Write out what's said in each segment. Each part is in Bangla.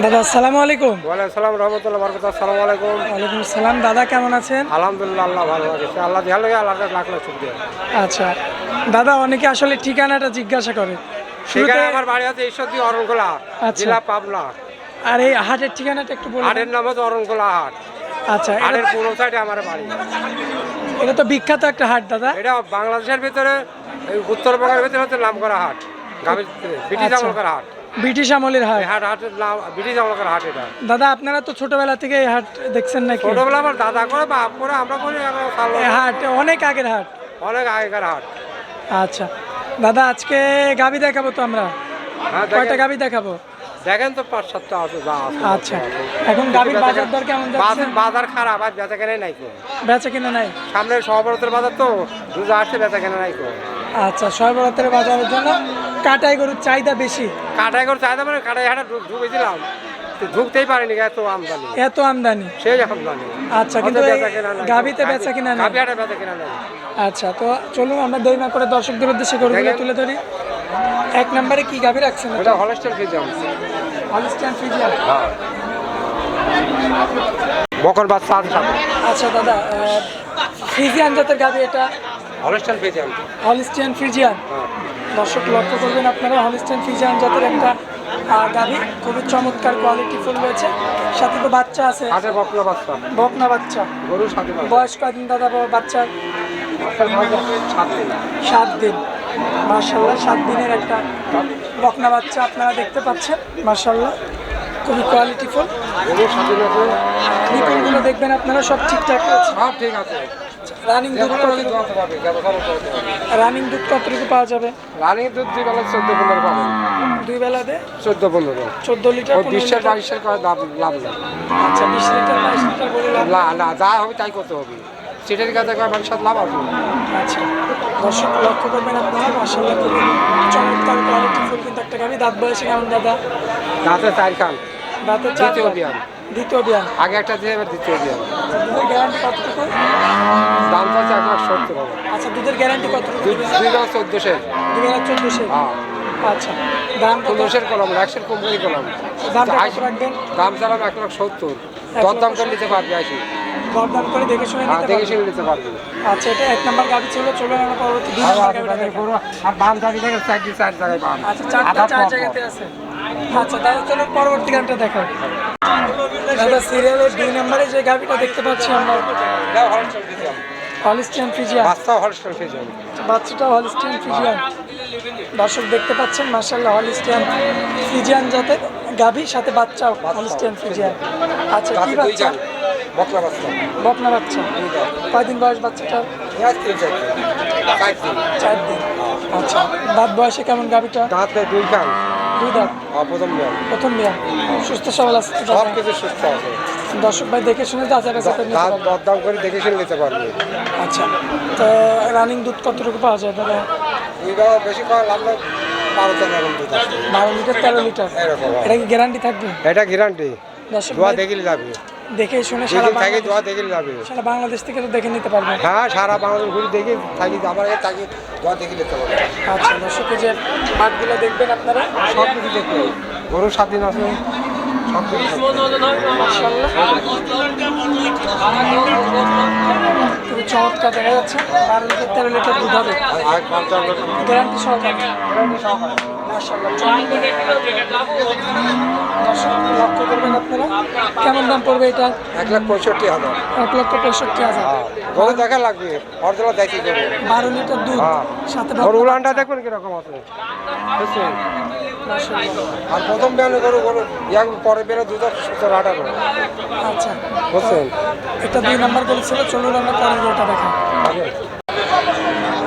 দাদা আসসালামু আলাইকুম। ওয়ালাইকুম আসসালাম রহমতুল্লাহ বরকত। আসসালামু আলাইকুম। ওয়ালাইকুম আসসালাম। দাদা কেমন আছেন? আলহামদুলিল্লাহ, আল্লাহ ভালো আছে। আল্লাহ ভালো, আল্লাহ লাখ লাখ শুকরিয়া। আচ্ছা দাদা, অনেকে আসলে ঠিকানাটা জিজ্ঞাসা করে। শুরুতে সেখানে আমার বাড়ি আছে ঈশ্বরদী অরণখোলা, আচ্ছা। জেলা পাবনা। আর এই হাটের ঠিকানাটা একটু বলুন। হাটের নাম হচ্ছে অরণখোলা হাট। আচ্ছা, হাটের পুরো সাইডে আমার বাড়ি। এটা তো বিখ্যাত একটা হাট দাদা। এটা বাংলাদেশের ভিতরে, এই উত্তরবঙ্গের ভিতরে হচ্ছে নাম করা হাট। ব্রিটিশ আচ্ছা। আমলকার হাট। ব্রিটিশ আমলের হাট। এই হাটের নাম ব্রিটিশ আমলকার হাট। এটা দাদা আপনারা তো ছোটবেলা থেকে এই হাট দেখছেন নাকি? ছোটবেলা আমার দাদা করে, বাপ করে, আমরা করি। এই হাট অনেক আগের হাট। অনেক আগেকার হাট। আচ্ছা দাদা, আজকে গাবি দেখাবো তো আমরা। হ্যাঁ, কয়টা গাবি দেখাবো? দেখেন তো 5-7টা আছে, যা আছে। আচ্ছা, এখন গাবির বাজার দর কেমন যাচ্ছে? বাজার খারাপ, আর বেচা কেনে নাই তো। বেচা কিনা নাই? সামনে সহবরতের বাজার তো, দুধ আসছে, বেচা কেনে নাই তো। আচ্ছা, সহবরাতের বাজারের জন্য কাটাই গরুর চাহিদা বেশি। কাটাই করে চাহিদা, মানে কাটাই হাটে ঢুকেছিলাম, ঢুকতেই পারিনি, এত আমদানি। এত আমদানি? সেই আমদানি। আচ্ছা, কিন্তু গাবিতে বেচা কিনা নাই? গাবি হাটে বেচা কেনা নাই। আচ্ছা, তো চলুন আমরা দেরি না করে দর্শকদের উদ্দেশ্যে গরুগুলো তুলে ধরি। এক নম্বরে কি গাবি রাখছেন? ওটা হলস্টাইন ফ্রিজিয়ান। Holstein Friesian. হ্যাঁ, বকর বাচ্চা আছে সাথে। আচ্ছা দাদা, ফ্রিজিয়ান জাতের গাবি এটা? Holstein Friesian. Holstein Friesian. হ্যাঁ। দর্শক লক্ষ্য করবেন আপনারা, হলস্টাইন ফ্রিজিয়ান জাতের একটা গাবি, খুবই চমৎকার কোয়ালিটি ফুল রয়েছে। সাথে তো বাচ্চা আছে? হাটে বকনা বাচ্চা। বকনা বাচ্চা। গরুর সাথে বয়স কয়দিন দাদা বাচ্চার? 7 দিন। 7 দিন। মাশাআল্লাহ, 7 দিনের একটা বকনা বাচ্চা আপনারা দেখতে পাচ্ছেন। মাশাআল্লাহ, খুবই কোয়ালিটি ফুল। গরুর সাথে নিপুণগুলো দেখবেন আপনারা, সব ঠিকঠাক আছে। সব ঠিক আছে। রানিং দুধ রানিং দুধ কতটুকু পাওয়া যাবে? রানিং দুধ 2 বেলা 14-15 পাবেন। 2 বেলাতে 14-15। 14 লিটার। 20-22 করে লাভ নেই। আচ্ছা, 20 লিটার 22 লিটার বলে লাভ? না, যা হবে তাই করতে হবে। সেটার কাছে মানুষের সাথে লাভ আছে। আচ্ছা, দর্শক লক্ষ্য করবেন আপনারা, মাশাআল্লাহ খুবই চমৎকার কোয়ালিটি ফুল কিন্তু একটা গাবি। দাঁত বয়সে কেমন দাদা? দাঁতে 4 খান। দাঁতে দ্বিতীয় বিয়ান। দ্বিতীয় বিয়ান। আগে একটা দিয়ে, এবার দ্বিতীয় বিয়ান। দুধের গ্যারান্টি কতটুকু? দাম হচ্ছে 1,70,000 হবে। আচ্ছা, দুধের গ্যারান্টি কতটুকু? 2,1400। 2014। হ্যাঁ, আচ্ছা, দাম কত? 1500 কলম, 100 কম করে কলম। দামটা কত রাখবেন? দাম চালাম 1,70,000। দরদাম করে নিতে পারবে, আসি। দরদাম করে দেখে শুনে হ্যাঁ, নিতে দেখে পারবেন? শুনে নিতে পারবে। আচ্ছা, এটা 1 নাম্বার গাবি ছিল। চলুন আমরা পরবর্তী 2 নাম্বার গাবিটা দেখি। আর বাম থাকি দেখে 4 জায়গায় বাম। আচ্ছা, 4 জায়গাতে আছে। আচ্ছা দাদা, চলুন পরবর্তী গানটা দেখাই। দাদা, সিরিয়ালের 2 নম্বরে যে গাবিটা দেখতে পাচ্ছি আমরা, হলস্টাইন ফ্রিজিয়ান। বাচ্চা হলস্টাইন ফ্রিজিয়ান। বাচ্চাটা হলস্টাইন ফ্রিজিয়ান। দর্শক দেখতে পাচ্ছেন, মাশাআল্লাহ হলস্টাইন ফ্রিজিয়ান জাতের গাবি, সাথে বাচ্চাও হলস্টাইন ফ্রিজিয়ান। আচ্ছা, কি বাচ্চা? বকনা বাচ্চা। বকনা বাচ্চা। কয়দিন বয়স বাচ্চাটার? 4 দিন। আচ্ছা, দাঁত বয়সে কেমন গাবিটা? দাঁতে 2 খান। 2 দাঁত। প্রথম বিয়ান। প্রথম বিয়ান। সুস্থ সবল আছে তো? সব কিছু সুস্থ আছে। দর্শক ভাই দেখে শুনে যাচাই বাছাই করে নিতে দাঁত পারবে। দরদাম করে দেখে শুনে নিতে পারবে। আচ্ছা, তো রানিং দুধ কতটুকু পাওয়া যায় দাদা? এইবার বেশি খাওয়া লাভ না, 12-13 দুধ আছে। 12 লিটার 13 লিটার। এরকম। এটা কি গ্যারান্টি থাকবে? এটা গ্যারান্টি। দর্শক দোয়া ভাই দেখলে যাবে। দেখে শুনে যেদিন থাকি বাংলাদেশ- দোয়া দেখলে যাবে। সারা বাংলাদেশ থেকে তো দেখে নিতে পারবে। হ্যাঁ, সারা বাংলাদেশ ঘুরে দেখি থাকি, আবার থাকি, দোয়া দেখে নিতে পারবে। আচ্ছা, দর্শকের যে হাটগুলো দেখবেন আপনারা, সব কিছু দেখবে। গরুর স্বাধীন আছে, সব কিছু দেখবে। মাশাআল্লাহ খুবই চমৎকার দেখা যাচ্ছে। 12 লিটার 13 লিটার দুধ হবে, আর 50 গ্যারান্টি সহকারে। মাশাআল্লাহ, দর্শক লক্ষ্য করবেন আপনারা। কেমন দাম পড়বে এটা? 1,65,000। 1,65,000। গরু দেখা লাগবে, অরিজিনাল দেখি গরু। 12 লিটার দুধ, হ্যাঁ। সাথে গরু উলানটা দেখবেন কিরকম আছে, বুঝছেন? মাশাআল্লাহ। আর প্রথম বেয়ানে গরু পরে বেরো 2,17-18। আচ্ছা, বুঝছেন? এটা 2 নাম্বার বলেছিল। চলুন আমরা পরের গরুটা দেখাই। আগে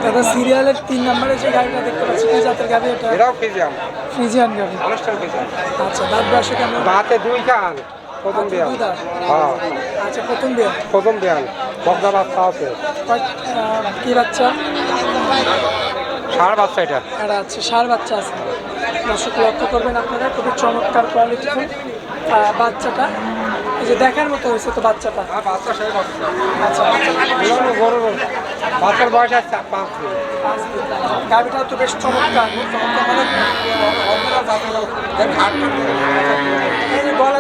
দাদা, সিরিয়ালের 3 নম্বরে যে গাড়িটা দেখতে পাচ্ছি, কি জাতের গাড়ি এটা? এটাও ফিজিয়াম, ফ্রিজিয়ান গাড়ি। অনুষ্ঠান ফিজিয়াম। আচ্ছা, দাঁত বয়সে কেমন? দাঁতে 2 খান, প্রথম আচ্ছা, বেয়ান। 2 দাঁত। হ্যাঁ, আচ্ছা, প্রথম বিয়ে। প্রথম বেয়ান। বকনা বাচ্চা আছে। কি বাচ্চা? ষাঁড় বাচ্চা এটা। আর আছে ষাঁড় বাচ্চা আছে। দর্শক লক্ষ্য করবেন আপনারা, খুবই চমৎকার কোয়ালিটি বাচ্চাটা। এই যে দেখার মতো হয়েছে তো বাচ্চাটা। হ্যাঁ, বাচ্চা সেই বাচ্চা। আচ্ছা, গরুর বাচ্চার বয়স আছে 5 দিন। গাড়িটা তো বেশ চমৎকার। এই যে গলা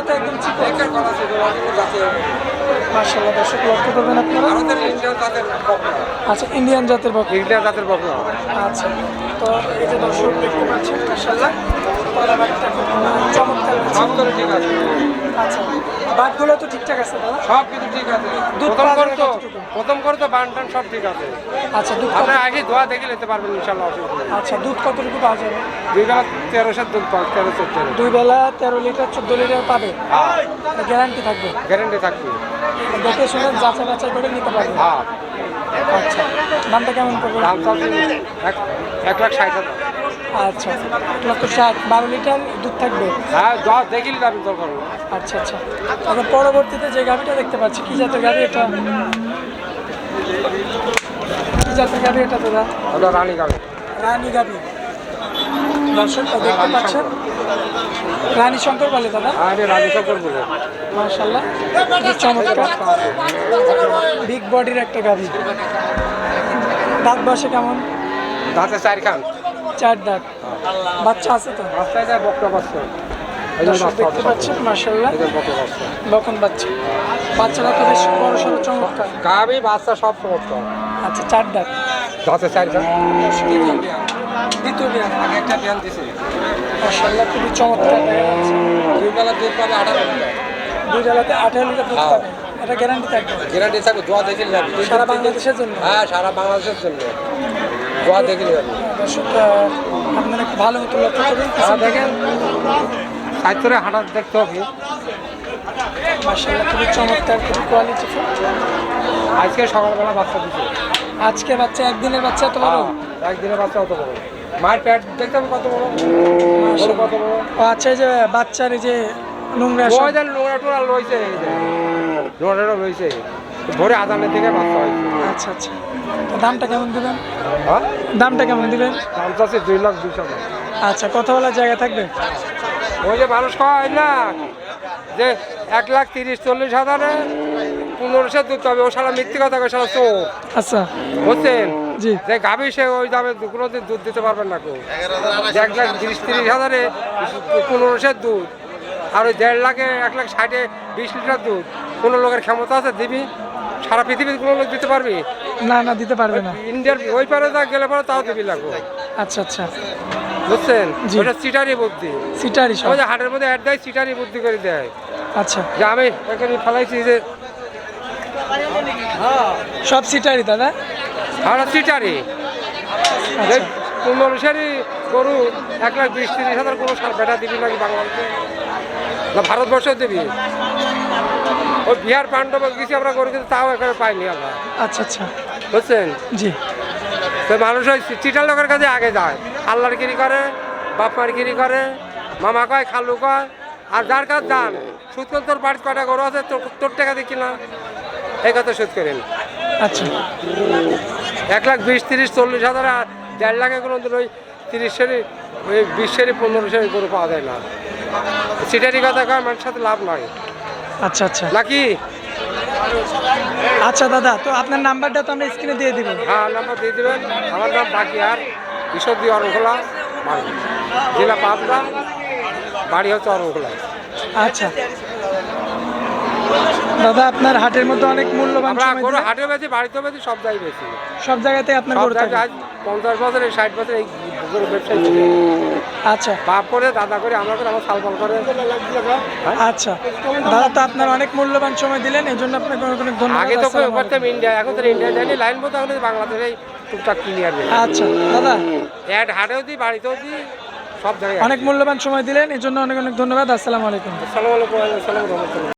মাশাআল্লাহ দর্শক লক্ষ্য করবেন আপনারা। আচ্ছা ইন্ডিয়ান জাতের বকনা। ইন্ডিয়ান জাতের বকনা। আচ্ছা তো এই যে দর্শক দেখতে পাচ্ছেন মাশাআল্লাহ তলাবাটটা খুব চমৎকার হয়েছে। সব তো ঠিক আছে। আচ্ছা বাটগুলো তো ঠিকঠাক আছে দাদা? সব কিছু ঠিক আছে। দুধ প্রথম করে তো বান টান সব ঠিক আছে। আচ্ছা দুধ আপনি আগে ধোয়া দেখে নিতে পারবেন ইনশাআল্লাহ। আচ্ছা দুধ কতটুকু পাওয়া যাবে? 2 বেলা 1300 দুধ পাওয়া 13-14। 2 বেলা 13 লিটার 14 লিটার পাবে, গ্যারান্টি থাকবে? গ্যারান্টি থাকবে। দেখে শুনে যাচাই বাছাই করে নিতে পারবে। হ্যাঁ। আচ্ছা দামটা কেমন পড়বে? দাম তো 1,60,000। আচ্ছা 1,60,000 12 লিটার দুধ থাকবে? হ্যাঁ ধোয়া দেখিলে দাম দরকার। আচ্ছা আচ্ছা এখন পরবর্তীতে যে গাভিটা দেখতে পাচ্ছি কি জাতের গাভি এটা? কি জাতের গাভি এটা দাদা? ওটা রানী গাবে। রানী গাভি। দর্শক দেখতে পাচ্ছেন রানী শঙ্কর বলে দাদা? আমি রানী শঙ্কর বলে। মাশাআল্লাহ খুবই চমৎকার বিগ বডির একটা গাভি। দাঁত বসে কেমন? দাঁতে 4 খান। 4 দাঁত। বাচ্চা আছে তো? রাস্তায় যায় বকনা বাচ্চা। দর্শক দেখতে পাচ্ছেন মাশাআল্লাহ বকন বাচ্চা। বাচ্চারা তো বেশ বড় সড়ো চমৎকার। গাবি বাচ্চা সব চমৎকার। আচ্ছা 4 দাঁত। দাঁতে 4 খান। দ্বিতীয় বিয়ান। আগে একটা বিয়ান দিছি। মাশাআল্লাহ খুবই চমৎকার দেখা যাচ্ছে। 2 বেলা দুধ পাবে 18 লিটার। 2 বেলাতে 18 লিটার দুধ পাবে, এটা গ্যারান্টি থাকবে? গ্যারান্টি থাকবে, দোয়া দেখে যাবে। সারা বাংলাদেশের জন্য? হ্যাঁ সারা বাংলাদেশের জন্য দোয়া দেখে যাবে। দর্শক আপনারা একটু ভালো মতো লক্ষ্য করবেন। দেখেন সাইতরে হাঁটা দেখতে হবে। মাশাআল্লাহ খুবই চমৎকার খুবই কোয়ালিটিফুল। আজকে সকালবেলা বাচ্চা দিচ্ছে। আজকে বাচ্চা একদিনের বাচ্চা এত বড়? একদিনের বাচ্চা অত বড়। মায়ের পেট দেখতে হবে কত বড়। কত বড়। ও আচ্ছা এই যে বাচ্চার এই যে নোংরা নোংরা টোরা লইছে, নোংরা লইছে ভোরে আদানের দিকে বাচ্চা হয়েছে। আচ্ছা আচ্ছা তো দামটা কেমন দিবেন? হ্যাঁ দামটা কেমন দিবেন? দাম তো আছে 2,02,000। আচ্ছা কথা বলার জায়গা থাকবে? ওই যে মানুষ কয় না যে 1,30,40,000 1500 দুধ পাবে, ও সারা মিথ্যে কথা কয়, সারা চোর। আচ্ছা বুঝছেন? জি যে গাভী সে ওই দামে কোনোদিন দুধ দিতে পারবেন না। কেউ 1,30,000-30,000 1500 দুধ, আর ওই 1.5 লাখে 1,60,000 20 লিটার দুধ কোনো লোকের ক্ষমতা আছে দিবি? সারা পৃথিবীর কোনো লোক দিতে পারবি? না না দিতে পারবে না। ইন্ডিয়ার ওই পারে যা গেলে পরে তাও দিবি লাগবে। আচ্ছা আচ্ছা বুঝছেন? জি। ওটা চিটারি বুদ্ধি। সিটারি সব? ওই যে হাটের মধ্যে অ্যাড দেয়, চিটারি বুদ্ধি করে দেয় আচ্ছা যে আমি এখানে ফেলাইছি যে সব সিটারি দাদা? আর চিটারি আচ্ছা 1500 গরু 1,20,000-30,000 কোনো বেটা দিবি নাকি বাংলাদেশে? না ভারতবর্ষেও দিবি? ওই বিহার পাণ্ডব গেছি আমরা গরু, কিন্তু তাও এখানে পাইনি আমরা। আচ্ছা আচ্ছা বুঝছেন? জি তো মানুষ ওই চিটার লোকের কাছে আগে যায়, আল্লাহর গিরি করে, বাপমার গিরি করে, মামা কয়, খালু কয়, আর যার কাজ যান সুদ করে তোর বাড়িতে কয়টা গরু আছে তোর টাকা দিয়ে কিনা, এই কথা সুদ করেন। আচ্ছা 1,20,000-30,000-40,000 আর 1.5 লাখে কোনো দিন ওই 30 ওই 20 15 গরু পাওয়া যায় না। চিটারি কথা কয় মানুষের সাথে লাভ নাই আচ্ছা আচ্ছা নাকি? আচ্ছা দাদা তো আপনার নাম্বারটা তো আমরা স্ক্রিনে দিয়ে দিব। হ্যাঁ নাম্বার দিয়ে দেবেন। আমার নাম বাকিয়ার, ঈশ্বরদী অরণখোলা, জেলা পাবনা, বাড়ি হচ্ছে অরণখোলা। আচ্ছা দাদা আপনার হাটের মধ্যে অনেক মূল্যবান আমরা সময় গরু দিলেন। হাটে বেশি, বাড়িতেও বেশি, সব জায়গায় বেশি। সব জায়গাতে আপনার সব গরু থাকে? জায়গায় আজ 50 বছর 60 বছর এই গরু ব্যবসায়ী ছিল। আচ্ছা বাপ করে দাদা করে আমরা করে আমার সালপাল করে। আচ্ছা দাদা তো আপনার অনেক মূল্যবান সময় দিলেন, এই জন্য আপনাকে অনেক অনেক ধন্যবাদ। আগে তো আসসালামু করতাম ইন্ডিয়া, এখন তো ইন্ডিয়া যায়নি, লাইন মতো এখন বাংলাদেশে টুকটাক ক্লিয়ার নেই। আলাইকুম। আচ্ছা দাদা অ্যাড হাটেও দিই, বাড়িতেও দিই, সব জায়গায়। অনেক মূল্যবান সময় দিলেন, এই জন্য অনেক অনেক ধন্যবাদ। আসসালামু আলাইকুম। আসসালামু আলাইকুম।